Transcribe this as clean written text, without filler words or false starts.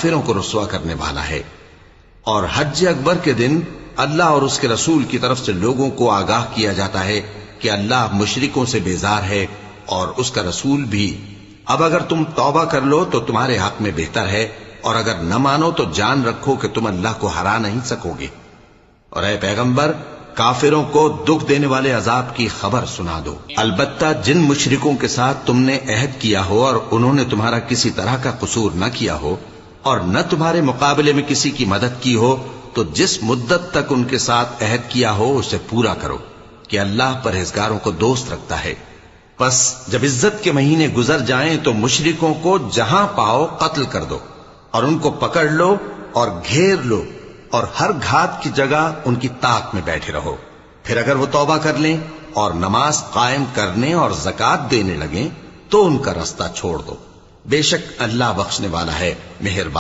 کافروں کو رسوا کرنے والا ہے۔ اور حج اکبر کے دن اللہ اور اس کے رسول کی طرف سے لوگوں کو آگاہ کیا جاتا ہے کہ اللہ مشرکوں سے بیزار ہے اور اس کا رسول بھی۔ اب اگر تم توبہ کر لو تو تمہارے حق میں بہتر ہے، اور اگر نہ مانو تو جان رکھو کہ تم اللہ کو ہرا نہیں سکو گے۔ اور اے پیغمبر، کافروں کو دکھ دینے والے عذاب کی خبر سنا دو۔ البتہ جن مشرکوں کے ساتھ تم نے عہد کیا ہو اور انہوں نے تمہارا کسی طرح کا قصور نہ کیا ہو اور نہ تمہارے مقابلے میں کسی کی مدد کی ہو، تو جس مدت تک ان کے ساتھ عہد کیا ہو اسے پورا کرو، کہ اللہ پرہیزگاروں کو دوست رکھتا ہے۔ پس جب عزت کے مہینے گزر جائیں تو مشرکوں کو جہاں پاؤ قتل کر دو، اور ان کو پکڑ لو اور گھیر لو، اور ہر گھات کی جگہ ان کی طاق میں بیٹھے رہو۔ پھر اگر وہ توبہ کر لیں اور نماز قائم کرنے اور زکوٰۃ دینے لگیں تو ان کا رستہ چھوڑ دو، بے شک اللہ بخشنے والا ہے، مہربان۔